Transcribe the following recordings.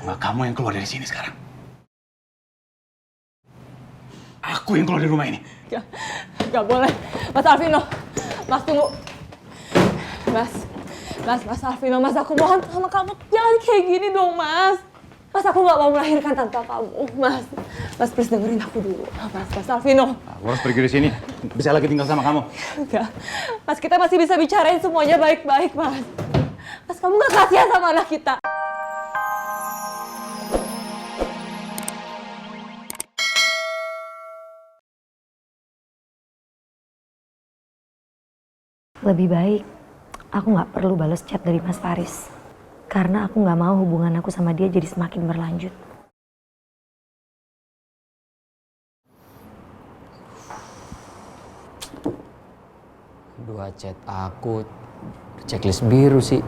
nggak kamu yang keluar dari sini sekarang. Aku yang keluar dari rumah ini. Gak boleh. Mas Alvino. Mas tunggu. Mas Alvino, Mas aku mohon sama kamu. Jangan kayak gini dong, Mas. Mas aku gak mau melahirkan tanpa kamu, Mas. Mas please dengerin aku dulu. Mas Alvino. Aku harus pergi dari sini. Bisa lagi tinggal sama kamu. Enggak. Mas kita masih bisa bicarain semuanya baik-baik, Mas. Mas kamu gak kasihan sama anak kita. Lebih baik aku nggak perlu balas chat dari Mas Faris. Karena aku nggak mau hubungan aku sama dia jadi semakin berlanjut. Dua chat aku, checklist biru sih.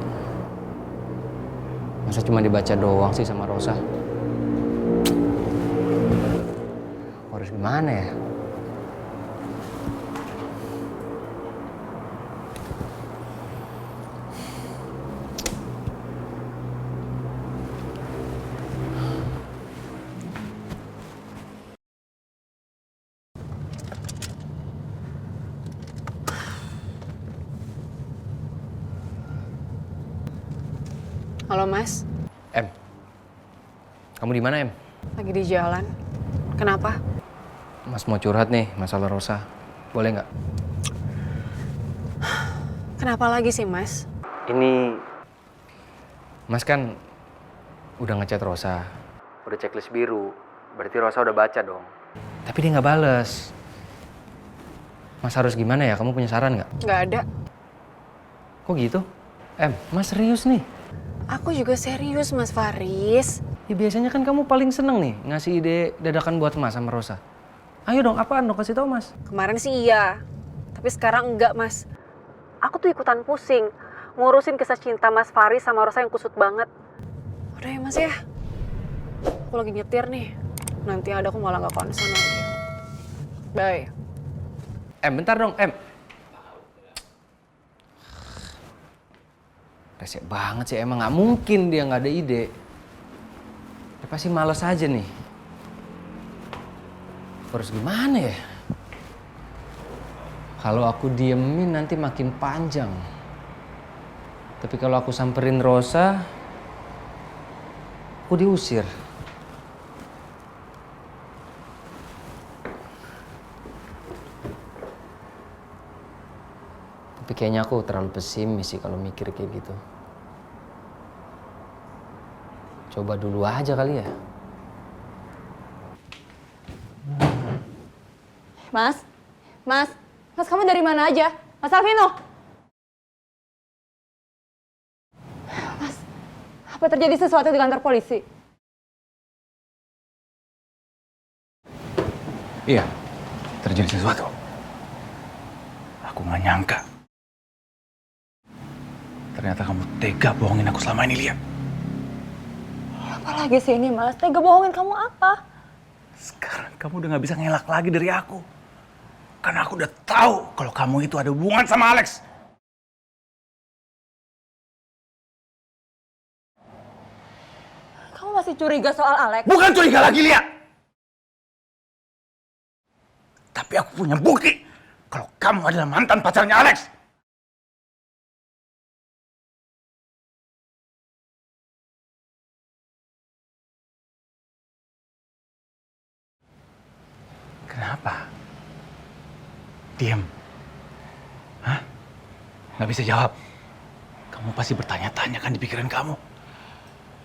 Masa cuma dibaca doang sih sama Rosa? Harus gimana ya? Halo Mas, Em, kamu di mana Em? lagi di jalan. Kenapa? Mas mau curhat nih masalah Rosa. Boleh nggak? Kenapa lagi sih Mas? Ini, Mas kan udah ngechat Rosa, udah checklist biru. Berarti Rosa udah baca dong. Tapi dia nggak bales. Mas harus gimana ya? Kamu punya saran nggak? Nggak ada. Kok gitu? Em, Mas serius nih. Aku juga serius Mas Faris. Ya biasanya kan kamu paling seneng nih ngasih ide dadakan buat Mas sama Rosa. Ayo dong, apaan dong? Kasih tau Mas. Kemarin sih iya, tapi sekarang enggak Mas. Aku tuh ikutan pusing ngurusin kisah cinta Mas Faris sama Rosa yang kusut banget. Udah ya Mas ya. Aku lagi nyetir nih. Nanti ada aku malah nggak konsen lagi. Bye. Em, bentar dong, Em. Resek banget sih, emang nggak mungkin dia nggak ada ide. Dia pasti males aja nih. Harus gimana ya? Kalau aku diemin nanti makin panjang. Tapi kalau aku samperin Rosa, aku diusir. Tapi kayaknya aku terlalu pesimis sih kalau mikir kayak gitu. Coba dulu aja kali ya. Mas kamu dari mana aja? Mas Alvino. Mas, apa terjadi sesuatu di kantor polisi? Iya, terjadi sesuatu. Aku nggak nyangka. Ternyata kamu tega bohongin aku selama ini, Lia. Apalagi sih ini, Mas? Tega bohongin kamu apa? Sekarang kamu udah nggak bisa ngelak lagi dari aku. Karena aku udah tahu kalau kamu itu ada hubungan sama Alex. Kamu masih curiga soal Alex? Bukan curiga lagi, Lia. Tapi aku punya bukti kalau kamu adalah mantan pacarnya Alex. Kenapa? Diam. Hah? Nggak bisa jawab. Kamu pasti bertanya-tanya kan di pikiran kamu.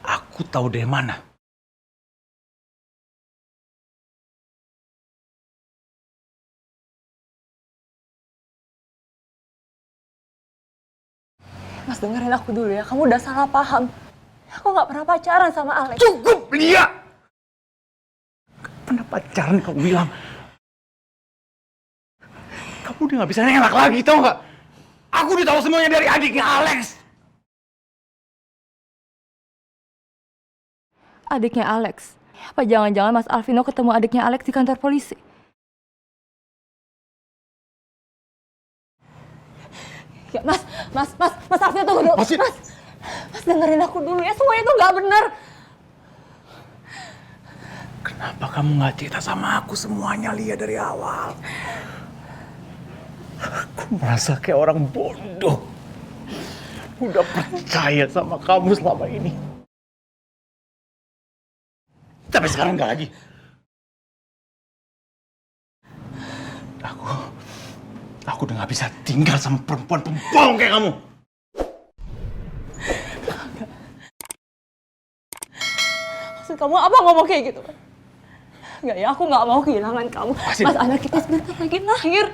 Aku tahu dari mana. Mas dengerin aku dulu ya, kamu udah salah paham. Aku nggak pernah pacaran sama Alex. Cukup, Lia! Gak pernah pacaran kamu bilang. Kamu udah gak bisa ngelak lagi, tau gak? Aku udah tahu semuanya dari adiknya Alex. Adiknya Alex? Apa jangan-jangan Mas Alvino ketemu adiknya Alex di kantor polisi? Ya, Mas Alvino tunggu dulu. Mas dengerin aku dulu ya, semuanya itu nggak benar. Kenapa kamu nggak cerita sama aku semuanya, Lia, dari awal? Aku merasa kayak orang bodoh. Udah percaya sama kamu selama ini. Tapi sekarang nggak lagi. Aku udah nggak bisa tinggal sama perempuan pembohong kayak kamu. Maksud kamu apa ngomong kayak gitu? Enggak ya, aku nggak mau kehilangan kamu. Masih. Mas, anak kita sebentar lagi lahir.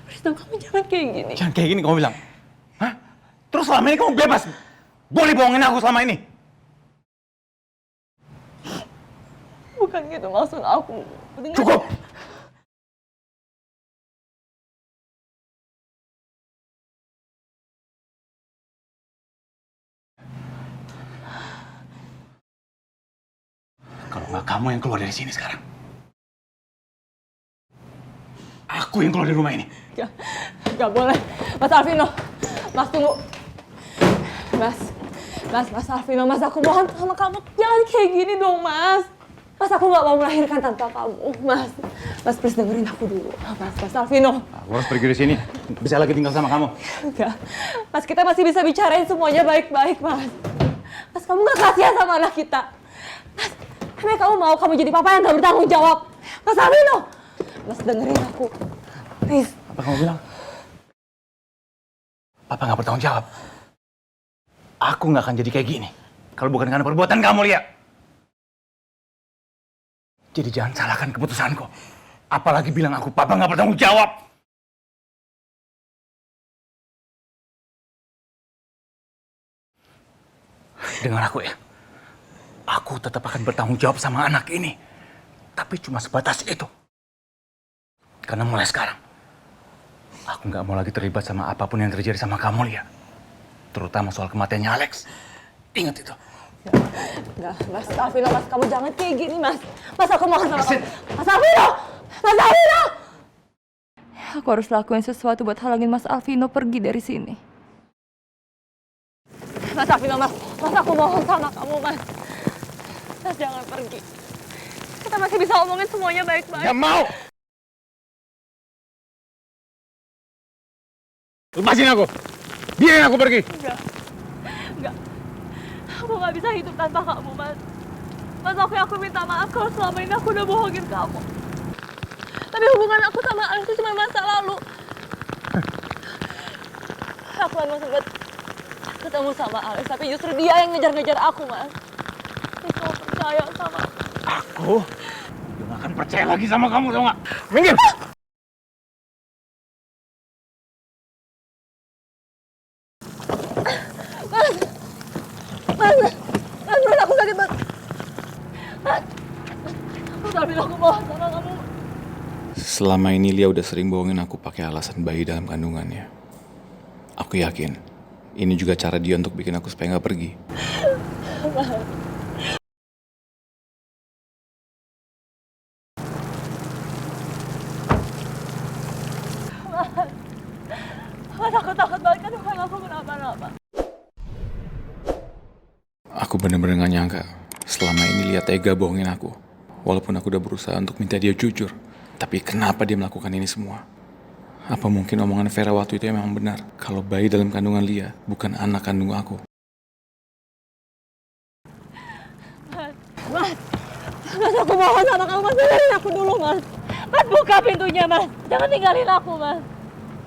Please dong, kamu jangan kayak gini. Jangan kayak gini kamu bilang. Hah? Terus selama ini kamu bebas? Boleh bohongin aku selama ini? Bukan gitu maksud aku. Cukup! Kalau nggak kamu yang keluar dari sini sekarang. Aku yang keluar dari rumah ini. Gak boleh. Mas Alvino. Mas tunggu. Mas Alvino, Mas aku mohon sama kamu. Jangan kayak gini dong, Mas. Mas aku gak mau melahirkan tanpa kamu, Mas please dengerin aku dulu. Mas Alvino. Aku harus pergi dari sini. Bisa lagi tinggal sama kamu. Enggak. Mas kita masih bisa bicarain semuanya baik-baik, Mas. Mas kamu gak kasihan sama anak kita. Mas, emang kamu mau kamu jadi papa yang gak bertanggung jawab? Mas Alvino. Mas dengerin aku. Please. Apa kamu bilang? Papa nggak bertanggung jawab. Aku nggak akan jadi kayak gini kalau bukan karena perbuatan kamu, Lia. Jadi jangan salahkan keputusanku. Apalagi bilang aku papa nggak bertanggung jawab. Dengar aku ya. Aku tetap akan bertanggung jawab sama anak ini. Tapi cuma sebatas itu. Karena mulai sekarang, aku nggak mau lagi terlibat sama apapun yang terjadi sama kamu, Lia. Terutama soal kematiannya Alex. Ingat itu. Enggak, Mas Alvino, Mas kamu jangan kayak gini, Mas. Mas aku mohon sama kamu. Mas Alvino! Mas Alvino! Aku harus lakuin sesuatu buat halangin Mas Alvino pergi dari sini. Mas Alvino, Mas aku mohon sama kamu, Mas. Mas jangan pergi. Kita masih bisa omongin semuanya baik-baik. Gak mau! Lepasin aku! Biarin aku pergi! Enggak. Aku gak bisa hidup tanpa kamu, Mas. Mas, aku minta maaf kalau selama ini aku udah bohongin kamu. Tapi hubungan aku sama Alex itu cuma masa lalu. Aku emang sempat ketemu sama Alex, tapi justru dia yang ngejar-ngejar aku, Mas. Mas, kamu percaya sama aku. Aku udah gak akan percaya lagi sama kamu, tau gak? Minggir! Mas, aku sakit banget. Mas Alvino, aku mohon sama kamu. Selama ini Lia udah sering bohongin aku pakai alasan bayi dalam kandungannya. Aku yakin ini juga cara dia untuk bikin aku supaya nggak pergi. Mas, aku takut banget kan bukan aku kenapa-napa. Aku bener-bener gak nyangka selama ini Lia tega bohongin aku. Walaupun aku udah berusaha untuk minta dia jujur. Tapi kenapa dia melakukan ini semua? Apa mungkin omongan Vera waktu itu memang benar? Kalau bayi dalam kandungan Lia bukan anak kandung aku. Mas, aku mohon sama kamu, Mas, dengerin aku dulu, Mas. Mas, buka pintunya, Mas. Jangan tinggalin aku, Mas.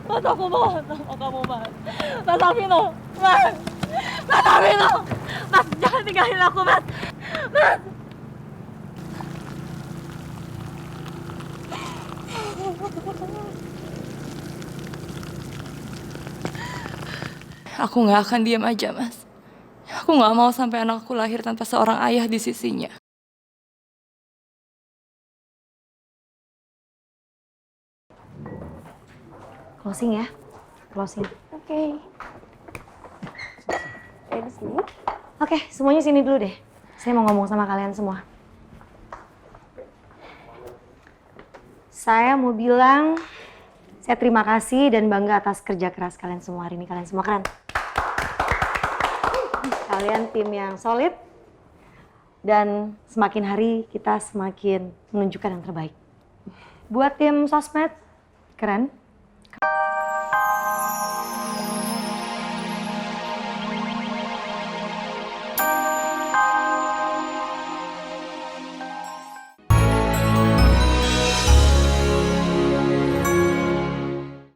Mas, aku mohon sama kamu, Mas. Mas Alvino, Mas. Mas Alvino. Mas, jangan tinggalin aku, Mas. Mas. Aku nggak akan diam aja, Mas. Aku nggak mau sampai anakku lahir tanpa seorang ayah di sisinya. Closing ya, closing. Oke. Saya di sini. Oke, semuanya sini dulu deh. Saya mau ngomong sama kalian semua. Saya mau bilang, saya terima kasih dan bangga atas kerja keras kalian semua hari ini. Kalian semua keren. Kalian tim yang solid Dan semakin hari kita semakin menunjukkan yang terbaik. Buat tim sosmed, keren.